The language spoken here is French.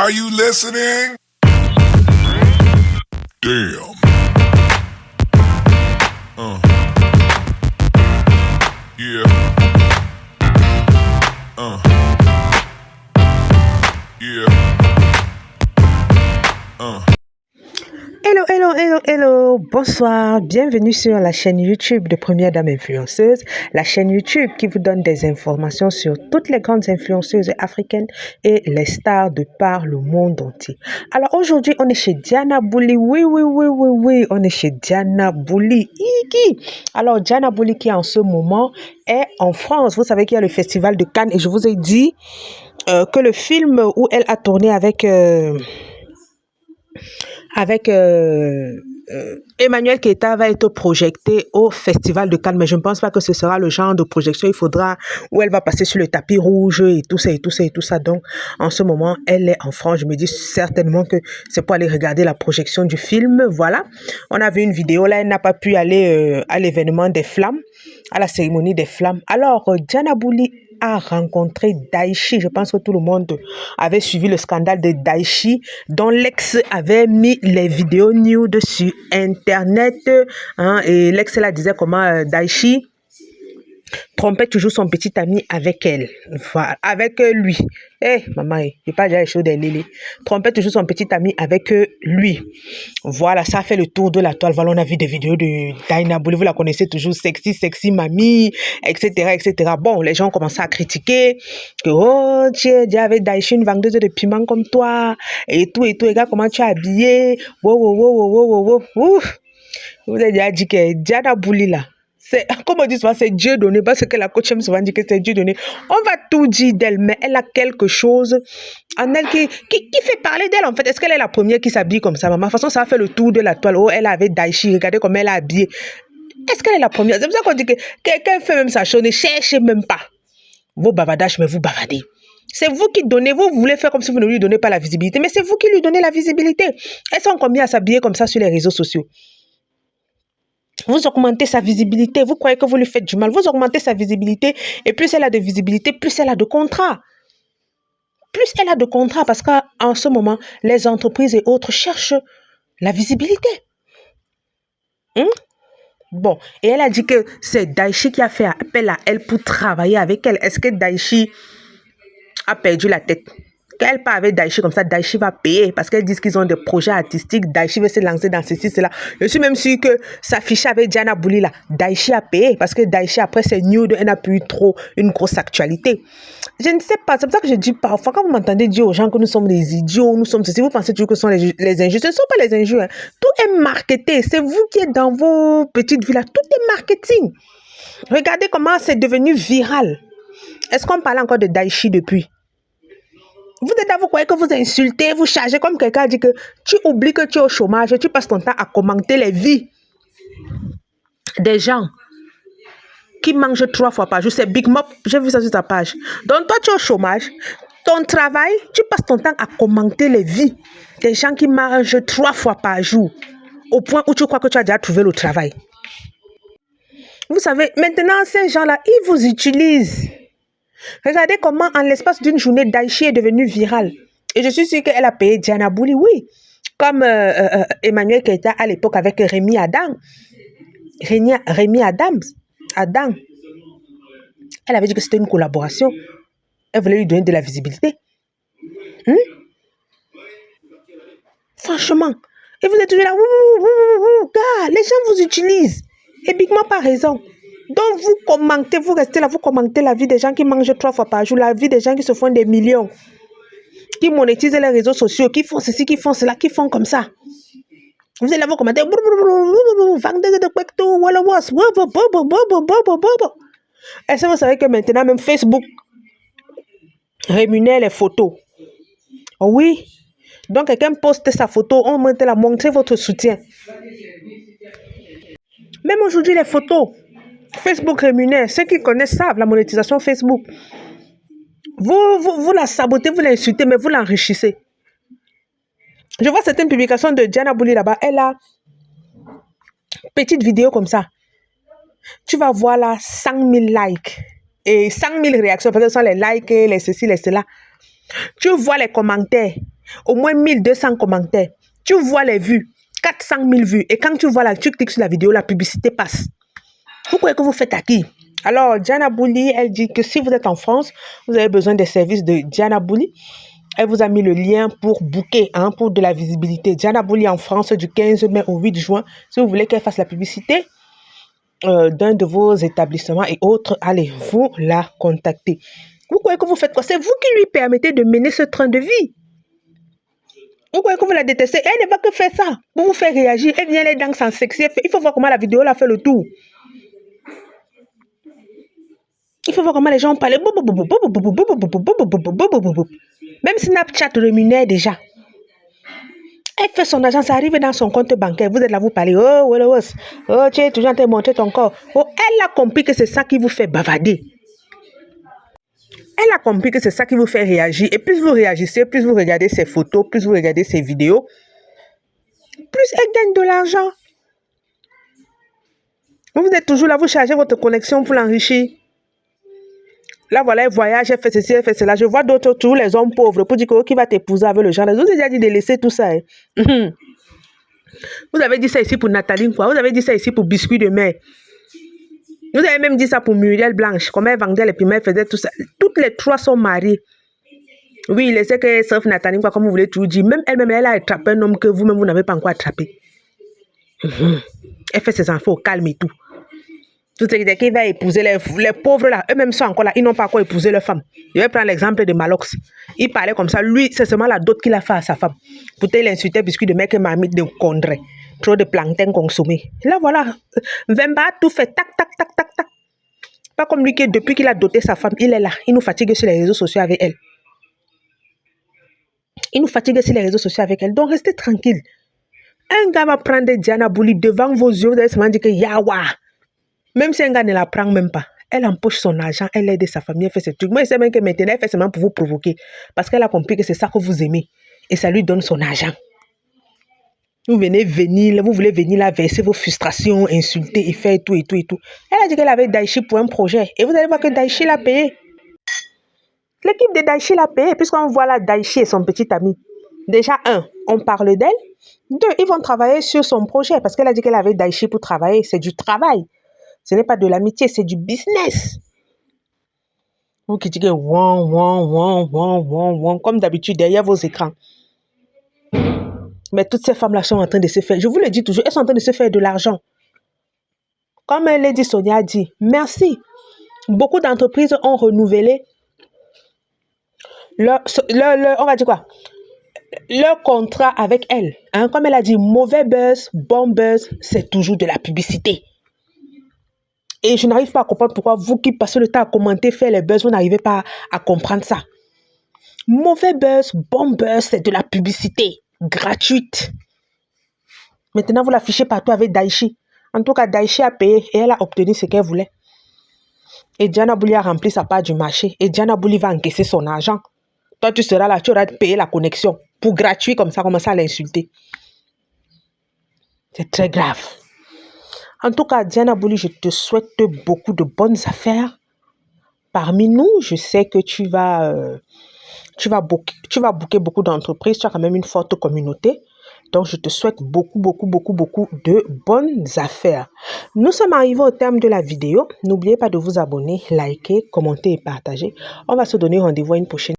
Are you listening? Damn. Yeah. Yeah. Hello, hello, hello, hello, bonsoir, bienvenue sur la chaîne YouTube de Première Dame Influenceuse, la chaîne YouTube qui vous donne des informations sur toutes les grandes influenceuses africaines et les stars de par le monde entier. Alors aujourd'hui, on est chez Diana Bouli, oui, on est chez Diana Bouli. Alors Diana Bouli qui en ce moment est en France, vous savez qu'il y a le festival de Cannes et je vous ai dit que le film où elle a tourné avec Emmanuel Keita va être projeté au Festival de Cannes, mais je ne pense pas que ce sera le genre de projection. Il faudra où elle va passer sur le tapis rouge et tout ça. Donc, en ce moment, elle est en France. Je me dis certainement que c'est pour aller regarder la projection du film. Voilà. On a vu une vidéo. Là, elle n'a pas pu aller à l'événement des flammes, à la cérémonie des flammes. Alors, Diana Bouli a rencontré Daichi. Je pense que tout le monde avait suivi le scandale de Daichi, dont l'ex avait mis les vidéos nude sur Internet. Et l'ex, elle disait comment Daichi trompait toujours son petit ami avec elle. Voilà, avec lui. Maman, il n'est pas déjà chaud des lélés. Trompait toujours son petit ami avec lui. Voilà, ça a fait le tour de la toile. Voilà, on a vu des vidéos de Diana Bouli. Vous la connaissez toujours, sexy mamie, etc. Bon, les gens ont commencé à critiquer que, oh, tu avais Daichi, une vendeuse de piment comme toi, et tout. Et gars, comment tu es habillé? Wow. Ouf. Je vous ai déjà dit que Diana Bouli, là, c'est, comme on dit souvent, c'est Dieu donné, parce que la coach aime souvent dire que c'est Dieu donné. On va tout dire d'elle, mais elle a quelque chose en elle qui fait parler d'elle, en fait. Est-ce qu'elle est la première qui s'habille comme ça, maman? De toute façon, ça a fait le tour de la toile. Oh, elle avait Daichi, regardez comment elle a habillé. Est-ce qu'elle est la première? C'est pour ça qu'on dit que quelqu'un fait même sa chose, ne cherchez même pas vos bavardages, mais vous bavardez. C'est vous qui donnez, vous voulez faire comme si vous ne lui donnez pas la visibilité, mais c'est vous qui lui donnez la visibilité. Elles sont combien à s'habiller comme ça sur les réseaux sociaux? Vous augmentez sa visibilité, vous croyez que vous lui faites du mal, vous augmentez sa visibilité et plus elle a de visibilité, plus elle a de contrats. Plus elle a de contrats parce qu'en ce moment, les entreprises et autres cherchent la visibilité. Bon, et elle a dit que c'est Daichi qui a fait appel à elle pour travailler avec elle. Est-ce que Daichi a perdu la tête? Quand elle part avec Daichi comme ça, Daichi va payer parce qu'elles disent qu'ils ont des projets artistiques. Daichi veut se lancer dans ceci, cela. Je suis même sûre que s'afficher avec Diana Bouli là, Daichi a payé parce que Daichi après c'est nude, elle n'a plus trop une grosse actualité. Je ne sais pas, c'est pour ça que je dis parfois quand vous m'entendez dire aux gens que nous sommes des idiots, nous sommes ceci, vous pensez toujours que ce sont les injures. Ce ne sont pas les injures. Hein. Tout est marketé. C'est vous qui êtes dans vos petites villas. Tout est marketing. Regardez comment c'est devenu viral. Est-ce qu'on parle encore de Daichi depuis? Vous êtes là, vous croyez que vous insultez, vous chargez comme quelqu'un dit que tu oublies que tu es au chômage, tu passes ton temps à commenter les vies des gens qui mangent 3 fois par jour. C'est Big Mop, j'ai vu ça sur ta page. Donc toi, tu es au chômage, ton travail, tu passes ton temps à commenter les vies des gens qui mangent 3 fois par jour, au point où tu crois que tu as déjà trouvé le travail. Vous savez, maintenant, ces gens-là, ils vous utilisent. Regardez comment, en l'espace d'une journée, Daichi est devenue virale. Et je suis sûre qu'elle a payé Diana Bouli, oui. Comme Emmanuel Keita à l'époque avec Rémi Adam. Rémi Adam. Elle avait dit que c'était une collaboration. Elle voulait lui donner de la visibilité. Franchement. Et vous êtes toujours là, gars, les gens vous utilisent. Et Big Mom a raison. Donc vous commentez, vous restez là, vous commentez la vie des gens qui mangent 3 fois par jour, la vie des gens qui se font des millions, qui monétisent les réseaux sociaux, qui font ceci, qui font cela, qui font comme ça. Vous êtes là, vous commentez. Est-ce que vous savez que maintenant, même Facebook rémunère les photos? Oui. Donc, quelqu'un poste sa photo, on monte la montrer votre soutien. Même aujourd'hui, les photos, Facebook rémunère. Ceux qui connaissent savent la monétisation Facebook. Vous la sabotez, vous l'insultez, mais vous l'enrichissez. Je vois certaines publications de Diana Bouli là-bas. Elle a petite vidéo comme ça. Tu vas voir là 100 000 likes et 100 000 réactions. Parce que ce sont les likes, les ceci, les cela. Tu vois les commentaires. au moins 1200 commentaires. Tu vois les vues, 400 000 vues. Et quand tu vois là, tu cliques sur la vidéo, la publicité passe. Vous croyez que vous faites à qui? Alors, Diana Bouli, elle dit que si vous êtes en France, vous avez besoin des services de Diana Bouli. Elle vous a mis le lien pour booker, pour de la visibilité. Diana Bouli en France du 15 mai au 8 juin. Si vous voulez qu'elle fasse la publicité d'un de vos établissements et autres, allez, vous la contactez. Vous croyez que vous faites quoi? C'est vous qui lui permettez de mener ce train de vie. Vous croyez que vous la détestez? Elle ne va que faire ça pour vous faire réagir. Elle vient les danses en sexy. Il faut voir comment la vidéo l'a fait le tour. Il faut voir comment les gens parlent. Même Snapchat rémunère déjà. Elle fait son argent, ça arrive dans son compte bancaire. Vous êtes là, vous parlez. Oh, tu es toujours en train de montrer ton corps. Oh, elle a compris que c'est ça qui vous fait bavarder. Elle a compris que c'est ça qui vous fait réagir. Et plus vous réagissez, plus vous regardez ses photos, plus vous regardez ses vidéos, plus elle gagne de l'argent. Vous êtes toujours là, vous chargez votre connexion pour l'enrichir. Là, voilà, elle voyage, elle fait ceci, elle fait cela. Je vois d'autres, tous les hommes pauvres, pour dire que qui va t'épouser avec le genre. Vous avez déjà dit de laisser tout ça. Vous avez dit ça ici pour Nathalie, quoi. Vous avez dit ça ici pour Biscuit de mer. Vous avez même dit ça pour Muriel Blanche. Comment elle vendait les piments, elle faisait tout ça. Toutes les trois sont mariées. Oui, il sait que sauf Nathalie, quoi, comme vous voulez tout dire. Même elle-même, elle a attrapé un homme que vous-même, vous n'avez pas encore attrapé. Elle fait ses enfants au calme et tout. Tout ce qui va épouser les pauvres là, eux-mêmes sont encore là, ils n'ont pas encore épousé leur femme. Je vais prendre l'exemple de Malox. Il parlait comme ça, lui, c'est seulement la dot qu'il a fait à sa femme. Peut-être il insultait Biscuit de mec et marmite de condré. Trop de plancton consommé. Là voilà, Vemba a tout fait, tac, tac, tac, tac, tac. Pas comme lui qui, depuis qu'il a doté sa femme, il est là. Il nous fatigue sur les réseaux sociaux avec elle. Il nous fatigue sur les réseaux sociaux avec elle. Donc restez tranquille. Un gars va prendre Diana Bouli devant vos yeux, vous allez seulement dire que yawa. Même si un gars ne la prend même pas, elle empoche son argent, elle aide sa famille, elle fait ce truc. Moi, je sais même que maintenant, elle fait seulement pour vous provoquer. Parce qu'elle a compris que c'est ça que vous aimez. Et ça lui donne son argent. Vous voulez venir là, verser vos frustrations, insulter et faire tout et tout et tout. Elle a dit qu'elle avait Daichi pour un projet. Et vous allez voir que Daichi l'a payé. L'équipe de Daichi l'a payé, puisqu'on voit là Daichi et son petit ami. Déjà, 1, on parle d'elle. 2, ils vont travailler sur son projet. Parce qu'elle a dit qu'elle avait Daichi pour travailler. C'est du travail. Ce n'est pas de l'amitié, c'est du business. Vous qui dites comme d'habitude derrière vos écrans. Mais toutes ces femmes-là sont en train de se faire, je vous le dis toujours, elles sont en train de se faire de l'argent. Comme Lady Sonia a dit, merci. Beaucoup d'entreprises ont renouvelé on va dire quoi? Leur contrat avec elle. Comme elle a dit, mauvais buzz, bon buzz, c'est toujours de la publicité. Et je n'arrive pas à comprendre pourquoi vous qui passez le temps à commenter, faire les buzz, vous n'arrivez pas à comprendre ça. Mauvais buzz, bon buzz, c'est de la publicité gratuite. Maintenant, vous l'affichez partout avec Daichi. En tout cas, Daichi a payé et elle a obtenu ce qu'elle voulait. Et Diana Bouli a rempli sa part du marché. Et Diana Bouli va encaisser son argent. Toi, tu seras là, tu auras payé la connexion. Pour gratuit, comme ça, commencer à l'insulter. C'est très grave. En tout cas, Diana Bouli, je te souhaite beaucoup de bonnes affaires. Parmi nous, je sais que tu vas booker beaucoup d'entreprises. Tu as quand même une forte communauté. Donc, je te souhaite beaucoup de bonnes affaires. Nous sommes arrivés au terme de la vidéo. N'oubliez pas de vous abonner, liker, commenter et partager. On va se donner rendez-vous à une prochaine.